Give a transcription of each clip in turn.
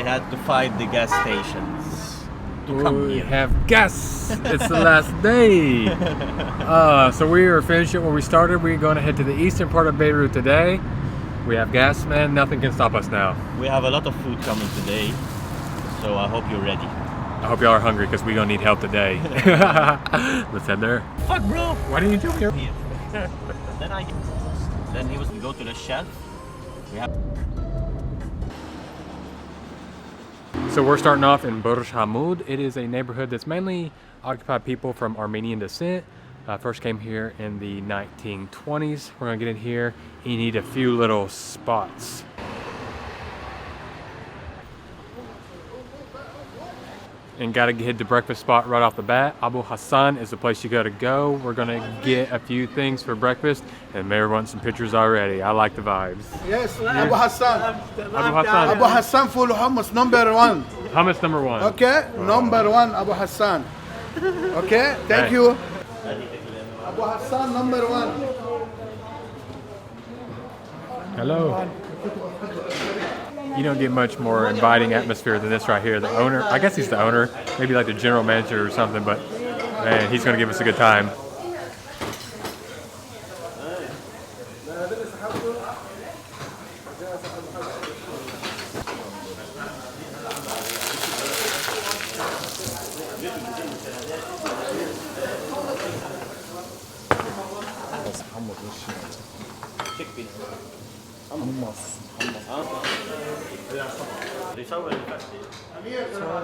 had to fight the gas stations to come We here. have gas. It's the last day. So we are finishing where we started. We're going to head to the eastern part of Beirut today. We have gas, man. Nothing can stop us now. We have a lot of food coming today, so I hope you're ready. I hope y'all are hungry because we're going to need help today. Let's head there. Fuck, bro! Why didn't you tell me? Here. Then he was to go to the shelf. We have. So we're starting off in Burj Hammoud. It is a neighborhood that's mainly occupied people from Armenian descent. First came here in the 1920s. We're gonna get in here. You need a few little spots. And gotta hit the breakfast spot right off the bat. Abu Hassan is the place you gotta go. We're gonna get a few things for breakfast, and Mayor wants some pictures already. I like the vibes. Yes, Abu Hassan. Abu Hassan. Abu Hassan full hummus number one. Hummus number one. Okay, number one Abu Hassan. Okay, thank Hey. you. Abu Hassan number one. Hello. You don't get much more inviting atmosphere than this right here. The owner, I guess he's the owner, maybe like the general manager or something, but man, he's gonna give us a good time.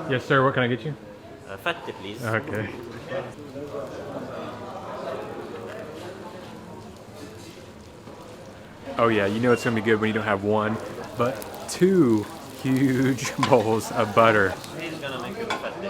Yes, sir. What can I get you? Fatty, please. Okay. Oh yeah, you know it's gonna be good when you don't have one, but two huge bowls of butter. He's gonna make it fatty.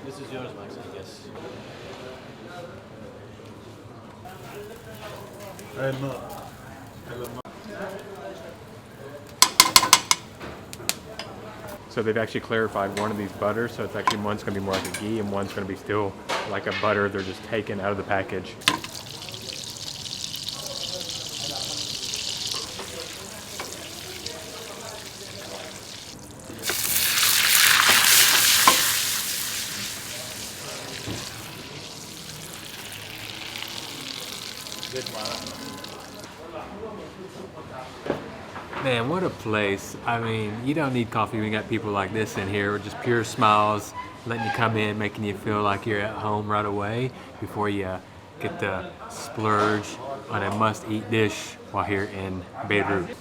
This is yours, Max, I guess. So they've actually clarified one of these butters, so it's actually one's gonna be more like a ghee and one's gonna be still like a butter they're just taking out of the package. Man, what a place. I mean, you don't need coffee when you got people like this in here with just pure smiles, letting you come in, making you feel like you're at home right away before you get to splurge on a must-eat dish while here in Beirut.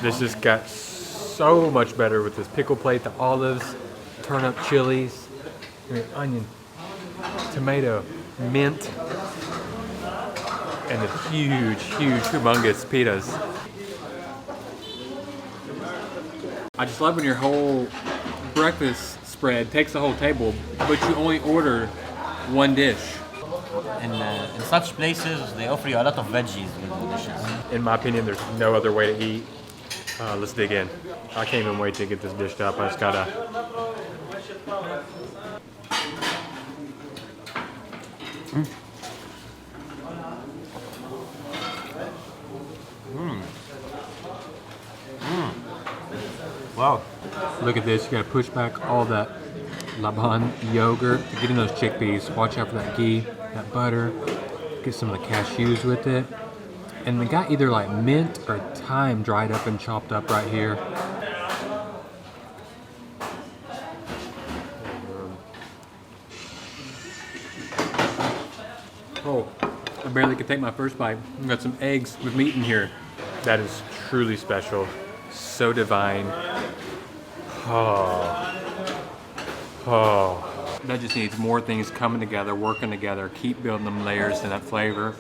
This just got so much better with this pickle plate, the olives, turnip chilies, onion, tomato, mint, and the huge, humongous pitas. I just love when your whole breakfast spread takes the whole table, but you only order one dish. In such places, they offer you a lot of veggies with the dishes. In my opinion, there's no other way to eat. Let's dig in. I can't even wait to get this dished up. I just gotta. Wow. Look at this. You gotta push back all that Lebanon yogurt to get in those chickpeas. Watch out for that ghee, that butter. Get some of the cashews with it. And they got either like mint or thyme dried up and chopped up right here. Oh, I barely could take my first bite. We've got some eggs with meat in here. That is truly special. So divine. Oh. Oh. That just needs more things coming together, working together, keep building them layers and that flavor.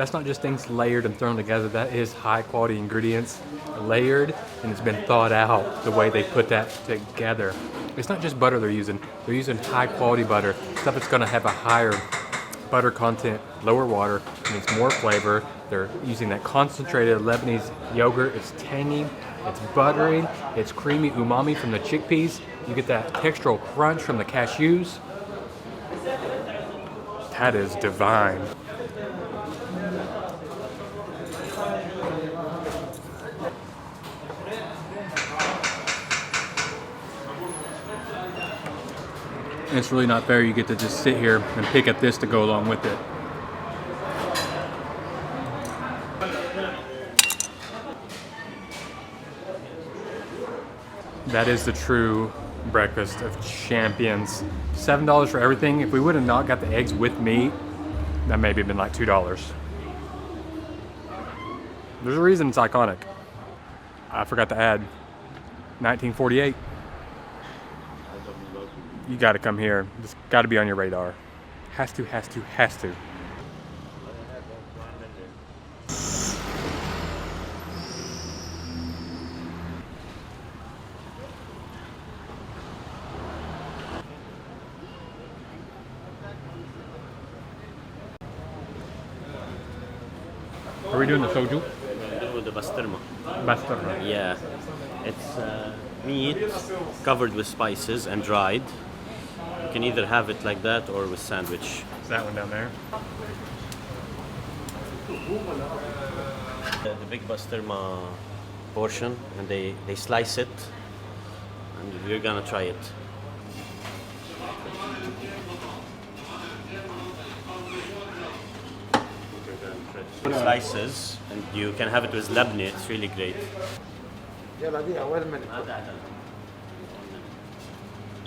That's not just things layered and thrown together. That is high quality ingredients layered, and it's been thought out the way they put that together. It's not just butter they're using. They're using high quality butter, stuff that's gonna have a higher butter content, lower water, means more flavor. They're using that concentrated Lebanese yogurt. It's tangy, it's buttery, it's creamy umami from the chickpeas. You get that textural crunch from the cashews. That is divine. And it's really not fair. You get to just sit here and pick at this to go along with it. That is the true breakfast of champions. $7 for everything. If we would have not got the eggs with meat, that maybe have been like $2. There's a reason it's iconic. I forgot to add 1948. You got to come here. It's got to be on your radar. Has to, has to, has to. Are we doing the soju? With the basturma. Basturma. Yeah, it's meat covered with spices and dried. You can either have it like that or with sandwich. Is that one down there? The big basturma portion, and they slice it, and we're gonna try it. Slices, and you can have it with labneh. It's really great.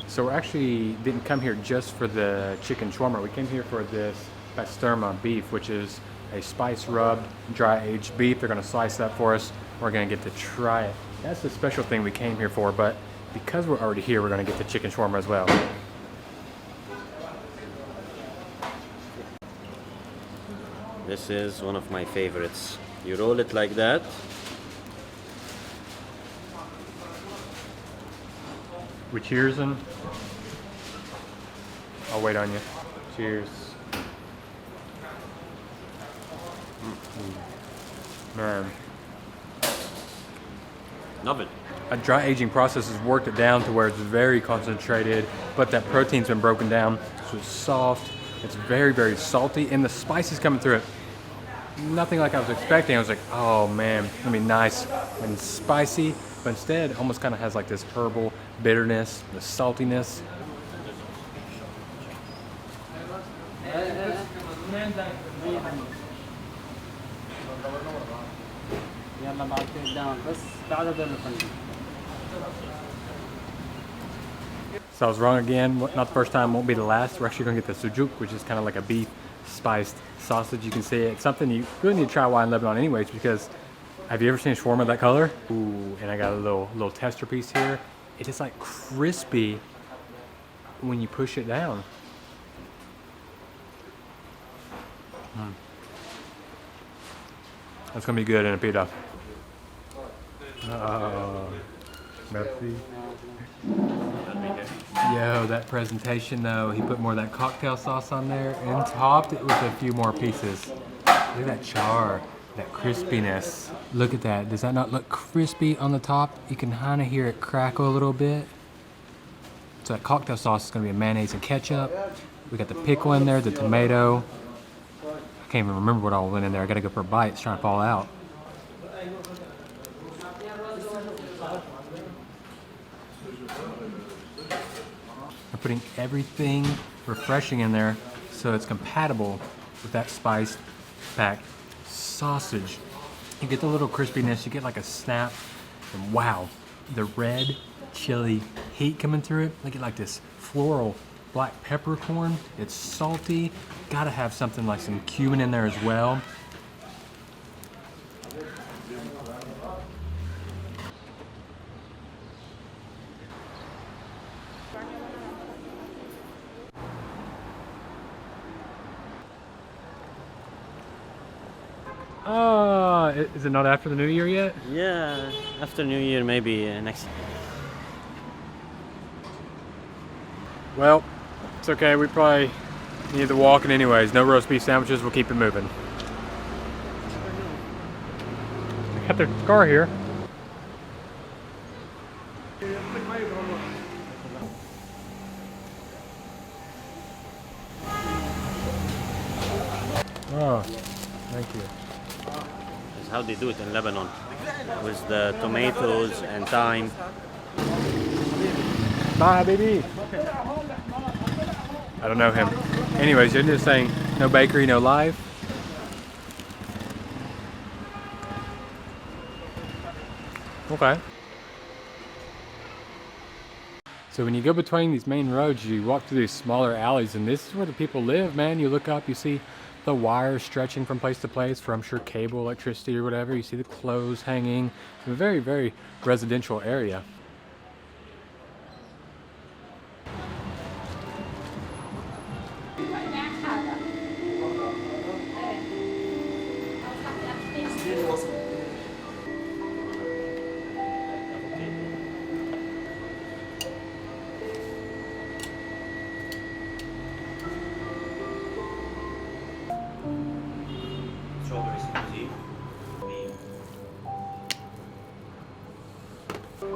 So we actually didn't come here just for the chicken shawarma. We came here for this basturma beef, which is a spice rubbed, dry aged beef. They're gonna slice that for us. We're gonna get to try it. That's the special thing we came here for, but because we're already here, we're gonna get the chicken shawarma as well. This is one of my favorites. You roll it like that. We cheersing. I'll wait on you. Cheers. Man. Love it. A dry aging process has worked it down to where it's very concentrated, but that protein's been broken down, so it's soft. It's very, very salty, and the spices coming through it. Nothing like I was expecting. I was like, oh man, it's gonna be nice and spicy, but instead it almost kind of has like this herbal bitterness, the saltiness. So I was wrong again. Not the first time, won't be the last. We're actually gonna get the sujuk, which is kind of like a beef spiced sausage. You can see it's something you really need to try while in Lebanon anyways, because have you ever seen a shawarma that color? Ooh, and I got a little tester piece here. It is like crispy when you push it down. That's gonna be good in a pita. Merci. Yo, that presentation though, he put more of that cocktail sauce on there and topped it with a few more pieces. Look at that char, that crispiness. Look at that. Does that not look crispy on the top? You can kind of hear it crackle a little bit. So that cocktail sauce is gonna be a mayonnaise and ketchup. We got the pickle in there, the tomato. I can't even remember what all went in there. I gotta go for a bite. It's trying to fall out. I'm putting everything refreshing in there so it's compatible with that spice packed sausage. You get the little crispiness, you get like a snap, and wow, the red chili heat coming through it. Look at like this floral black peppercorn. It's salty. Gotta have something like some cumin in there as well. Is it not after the New Year yet? Yeah, after New Year, maybe next. Well, it's okay. We probably need to walk in anyways. No roast beef sandwiches. We'll keep it moving. They got their car here. Oh, thank you. Is how they do it in Lebanon, with the tomatoes and thyme. Bye, baby. I don't know him. Anyways, you're just saying no bakery, no life. Okay. So when you go between these main roads, you walk through these smaller alleys, and this is where the people live, man. You look up, you see the wires stretching from place to place for, I'm sure, cable, electricity, or whatever. You see the clothes hanging. It's a very, very residential area. Strawberry smoothie.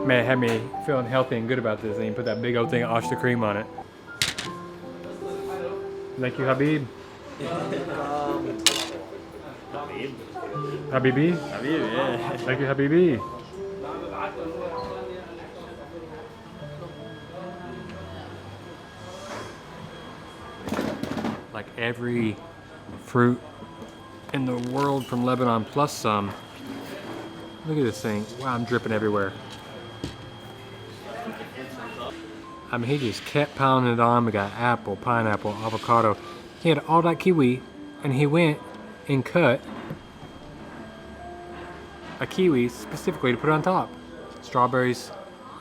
Man, it had me feeling healthy and good about this, and you put that big old thing of Ashta cream on it. Thank you, Habib. Habibi? Habib, yeah. Thank you, Habibi. Like every fruit in the world from Lebanon plus some. Look at this thing. Wow, I'm dripping everywhere. I mean, he just kept pounding it on. We got apple, pineapple, avocado. He had all that kiwi, and he went and cut a kiwi specifically to put on top. Strawberries,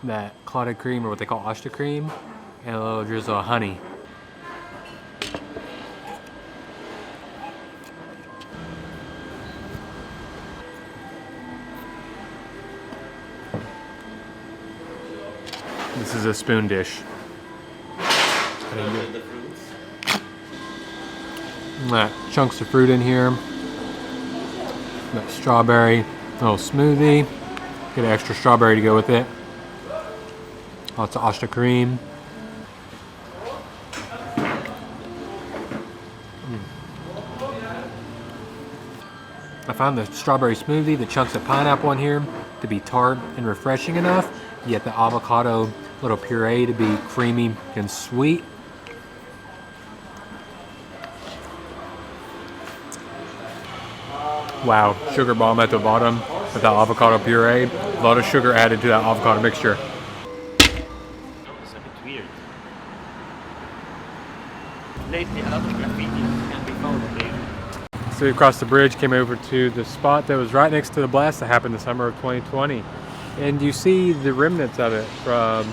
that clotted cream, or what they call Ashta cream, and a little drizzle of honey. This is a spoon dish. Got chunks of fruit in here. Got strawberry, a little smoothie. Get an extra strawberry to go with it. Lots of Ashta cream. I found the strawberry smoothie, the chunks of pineapple in here to be tart and refreshing enough, yet the avocado little puree to be creamy and sweet. Wow, sugar bomb at the bottom with the avocado puree. A lot of sugar added to that avocado mixture. It's a bit weird. Lately, a lot of graffiti can be found there. So we crossed the bridge, came over to the spot that was right next to the blast that happened the summer of 2020. And you see the remnants of it from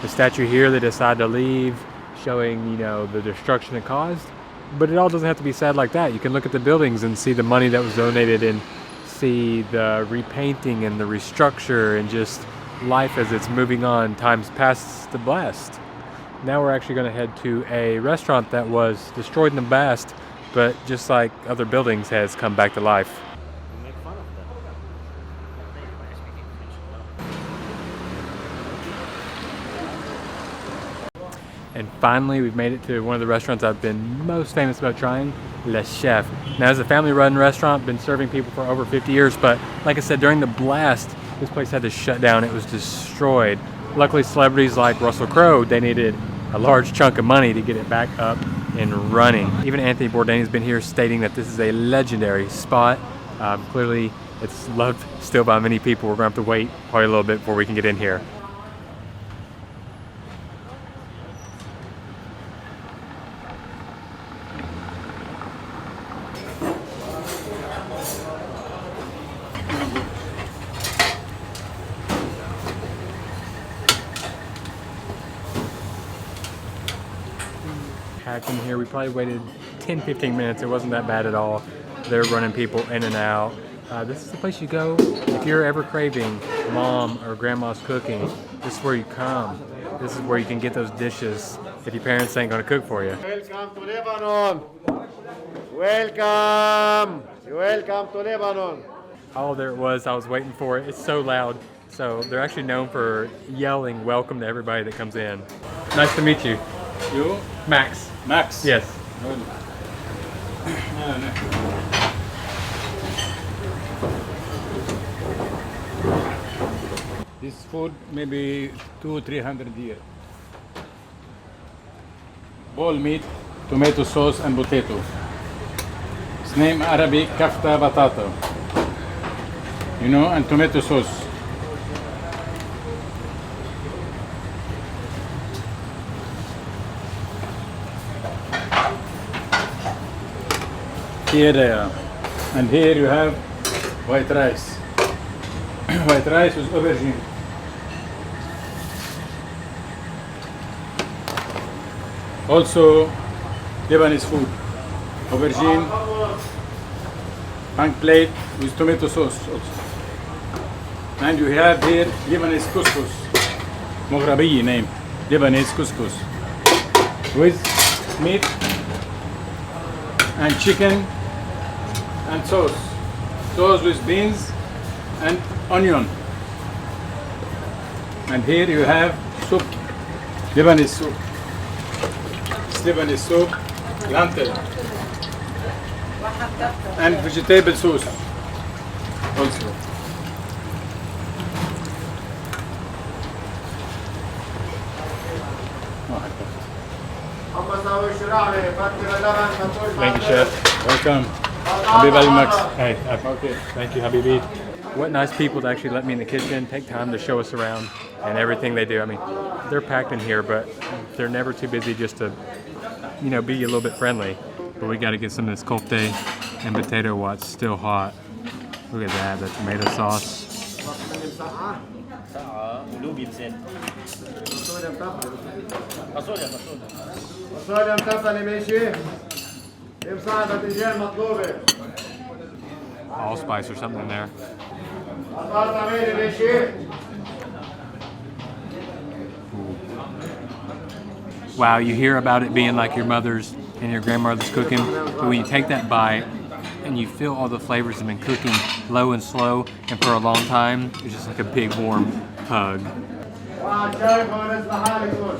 the statue here they decided to leave, showing, you know, the destruction it caused. But it all doesn't have to be sad like that. You can look at the buildings and see the money that was donated and see the repainting and the restructure and just life as it's moving on times past the blast. Now we're actually going to head to a restaurant that was destroyed in the blast, but just like other buildings has come back to life. We make fun of them. And finally, we've made it to one of the restaurants I've been most famous about trying, Le Chef. Now, it's a family-run restaurant, been serving people for over 50 years, but like I said, during the blast, this place had to shut down. It was destroyed. Luckily, celebrities like Russell Crowe, they needed a large chunk of money to get it back up and running. Even Anthony Bourdain has been here stating that this is a legendary spot. Clearly, it's loved still by many people. We're going to have to wait probably a little bit before we can get in here. Packed in here. We probably waited 10-15 minutes. It wasn't that bad at all. They're running people in and out. This is the place you go if you're ever craving mom or grandma's cooking. This is where you come. This is where you can get those dishes if your parents ain't gonna cook for you. Welcome to Lebanon. Welcome. Welcome to Lebanon. Oh, there it was. I was waiting for it. It's so loud. So they're actually known for yelling welcome to everybody that comes in. Nice to meet you. You? Max. Max? Yes. This food maybe 200-300 years. Ball meat, tomato sauce and potato. Its name Arabic kafta batata. You know, and tomato sauce. Here and here you have white rice. White rice with aubergine. Also Lebanese food. Aubergine, pan plate with tomato sauce also. And you have here Lebanese couscous. Maghrabi name. Lebanese couscous. With meat and chicken and sauce. Sauce with beans and onion. And here you have soup. Lebanese soup. It's Lebanese soup, lentil. And vegetable sauce also. Thank you, Chef. Welcome. Habib Ali Max. Hey, Okay. thank you, Habibi. What nice people to actually let me in the kitchen, take time to show us around and everything they do. I mean, they're packed in here, but they're never too busy just to, you know, be a little bit friendly. But we got to get some of this kofte and potato what's still hot. Look at that, the tomato sauce. فاصوليا متبلة ماشي. يمساعد باذنجان مطلوبة. Allspice or something in there. بطاطا مالي ماشي. Wow, you hear about it being like your mother's and your grandmother's cooking, but when you take that bite and you feel all the flavors have been cooking low and slow and for a long time, it's just like a big warm hug. واحد شايف ونزل حالك دول.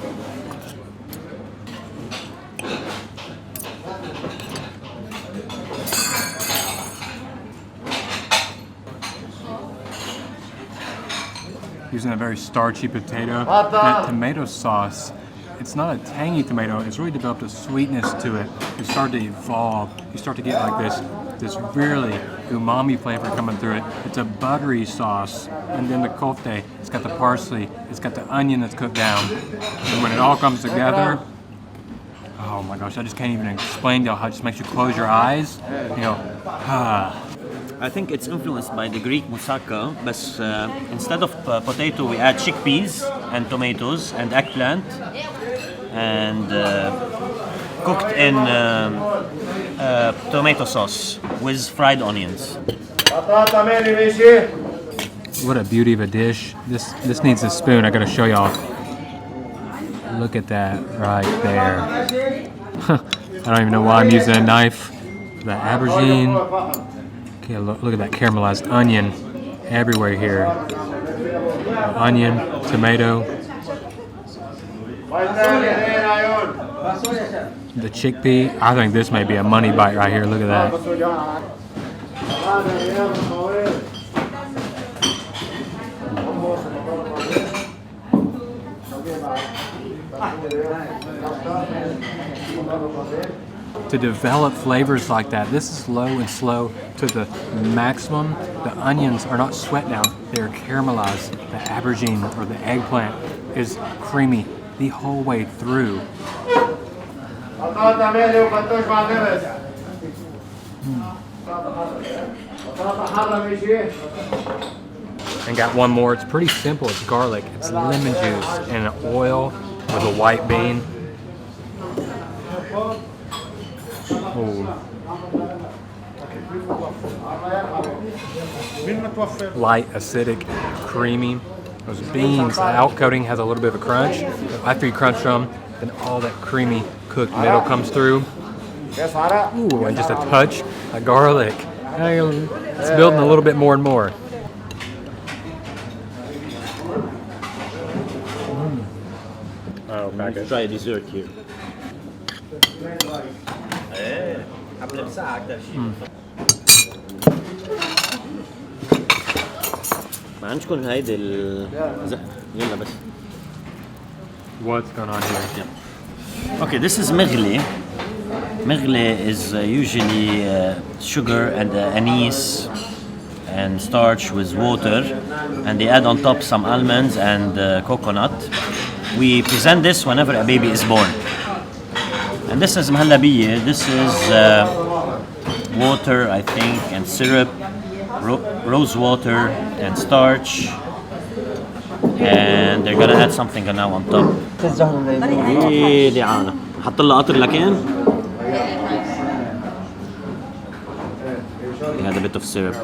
Using a very starchy potato. That tomato sauce, it's not a tangy tomato, it's really developed a sweetness to it. It started to evolve. You start to get like this really umami flavor coming through it. It's a buttery sauce. And then the kofte, it's got the parsley, it's got the onion that's cooked down. And when it all comes together, oh my gosh, I just can't even explain to you how it just makes you close your eyes. You go, ah. I think it's influenced by the Greek moussaka, but instead of potato, we add chickpeas and tomatoes and eggplant, and cooked in tomato sauce with fried onions. بطاطا مالي ماشي. What a beauty of a dish. This needs a spoon. I gotta show y'all. Look at that right there. I don't even know why I'm using a knife. The aubergine. Okay, look at that caramelized onion everywhere here. Onion, tomato. The chickpea. I think this may be a money bite right here. Look at that. To develop flavors like that, this is low and slow to the maximum. The onions are not sweat now, they're caramelized. The aubergine or the eggplant is creamy the whole way through. بطاطا مالي وفتوش مع النبس. بطاطا حارة ماشي. And got one more. It's pretty simple. It's garlic, it's lemon juice, and an oil with a white bean. Oh. مين متوفر؟ Light, acidic, creamy. Those beans, the out coating has a little bit of a crunch. After you crunch them, then all that creamy cooked middle comes through. كيس عرق. Ooh, and just a touch of garlic. It's building a little bit more and more. Oh, back Let's try a dessert here. قبل بساعة أكتر شيء. ما عندكم هيدي يلا بس. What's going on here? Okay, this is مغلي. مغلي is usually sugar and anise and starch with water, and they add on top some almonds and coconut. We present this whenever a baby is born. And this is مهلبية. This is water, I think, and syrup, rose water and starch. And they're gonna add something now on top. إيه لعانة. حط لها قطر لكن. They had a bit of syrup.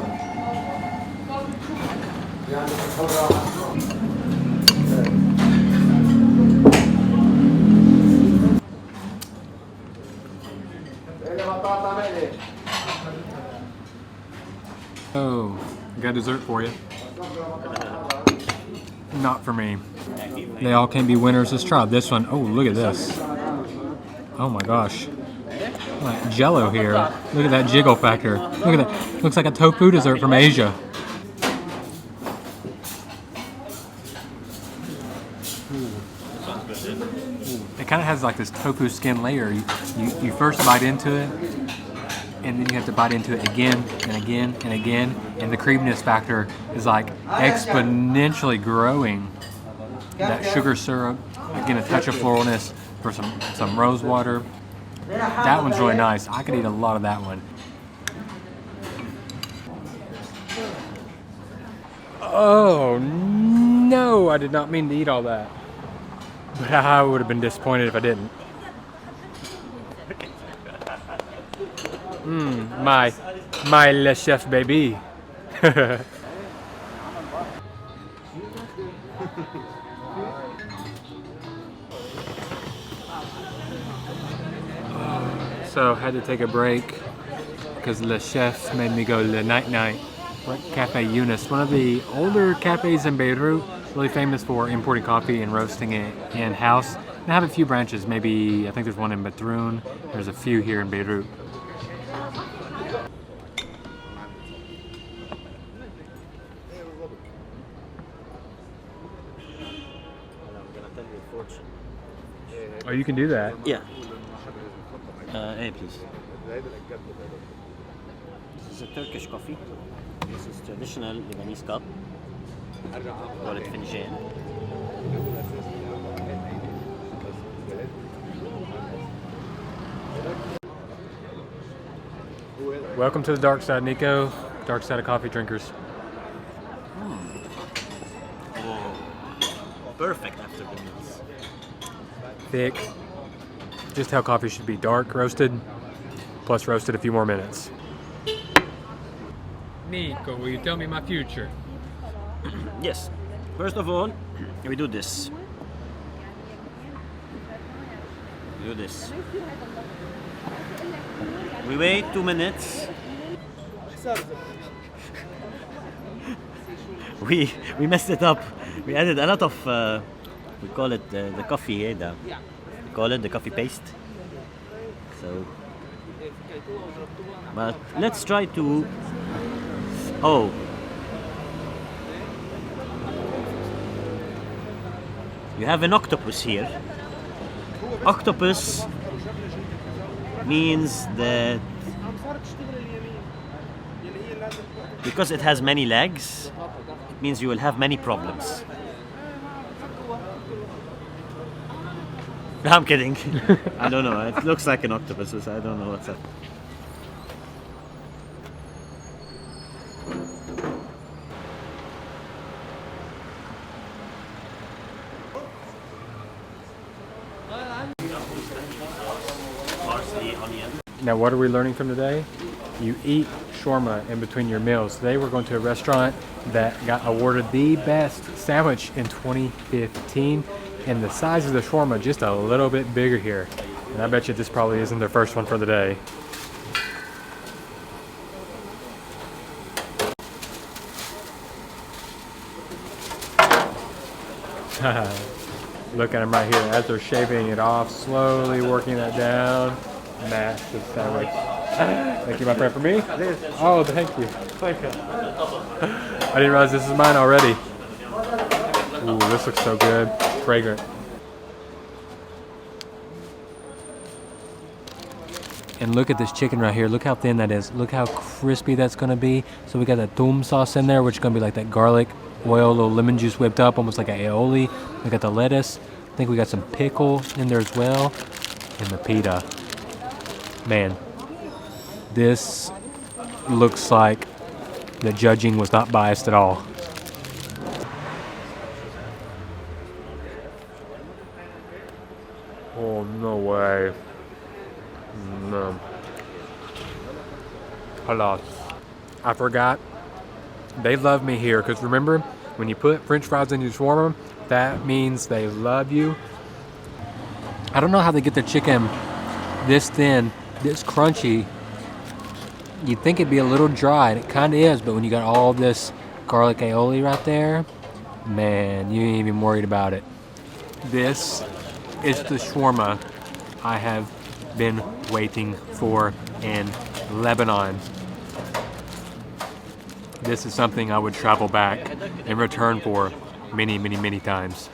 Oh, I got dessert for you. Not for me. They all can be winners. Let's try this one. Oh, look at this. Oh my gosh. Like Jello here. Look at that jiggle factor. Look at that. Looks like a tofu dessert from Asia. It kind of has like this tofu skin layer. You first bite into it, and then you have to bite into it again and again and again, and the creaminess factor is like exponentially growing. That sugar syrup, again a touch of floralness for some rose water. That one's really nice. I could eat a lot of that one. Oh no, I did not mean to eat all that. But I would have been disappointed if I didn't. My Le Chef baby. So had to take a break because Le Chef made me go to night. We're at Cafe Yunus, one of the older cafes in Beirut, really famous for importing coffee and roasting it in-house. They have a few branches, maybe, I think there's one in Batroun, there's a few here in Beirut. Oh, you can do that? Yeah. Hey, please. This is a Turkish coffee. This is traditional Lebanese cup. Call it finjan. Welcome to the dark side, Nico. Dark side of coffee drinkers. Perfect after the meals. Thick. Just how coffee should be. Dark roasted, plus roasted a few more minutes. Nico, will you tell me my future? Yes. First of all, we do this. We do this. We wait 2 minutes. we messed it up. We added a lot of we call it the coffee. We call it the coffee paste. So, but let's try to. Oh. You have an octopus here. Octopus means that because it has many legs, it means you will have many problems. I'm kidding. I don't know. It looks like an octopus, so I don't know what's up. Parsley, onion. Now, what are we learning from today? You eat shawarma in between your meals. Today we're going to a restaurant that got awarded the best sandwich in 2015, and the size of the shawarma just a little bit bigger here. And I bet you this probably isn't their first one for the day. Look at them right here as they're shaving it off, slowly working that down. Massive sandwich. Thank you, my friend. For me? Oh, thank you. Thank you. I didn't realize this is mine already. Ooh, this looks so good. Fragrant. And look at this chicken right here. Look how thin that is. Look how crispy that's going to be. So we got that thum sauce in there, which is going to be like that garlic oil, little lemon juice whipped up, almost like an aioli. We got the lettuce. I think we got some pickle in there as well. And the pita. Man, this looks like the judging was not biased at all. Oh, no way. No. Halas. I forgot. They love me here, because remember, when you put French fries in your shawarma, that means they love you. I don't know how they get the chicken this thin, this crunchy. You'd think it'd be a little dry, and it kind of is, but when you got all this garlic aioli right there, man, you ain't even worried about it. This is the shawarma I have been waiting for in Lebanon. This is something I would travel back and return for many, many, many times.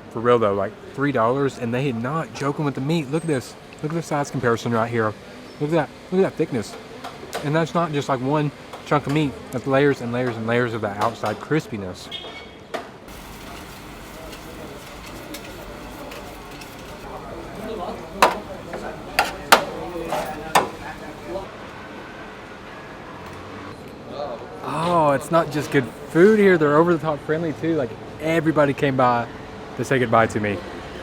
For real though, like $3, and they are not joking with the meat. Look at this. Look at the size comparison right here. Look at that. Look at that thickness. And that's not just like one chunk of meat. That's layers and layers and layers of that outside crispiness. Oh, it's not just good food here. They're over the top friendly too. Like everybody came by to say goodbye to me.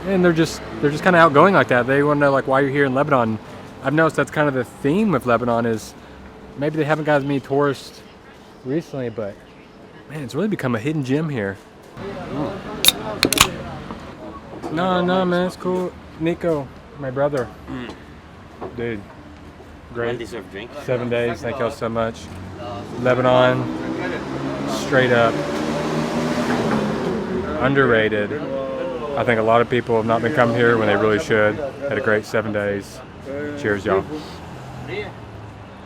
And they're just kind of outgoing like that. They want to know like why you're here in Lebanon. I've noticed that's kind of the theme with Lebanon is maybe they haven't got as many tourists recently, but man, it's really become a hidden gem here. No, man, it's cool. Nico, my brother. Dude, great. Well-deserved drink. 7 days, thank y'all so much. Lebanon, straight up, underrated. I think a lot of people have not been coming here when they really should. Had a great 7 days. Cheers, y'all.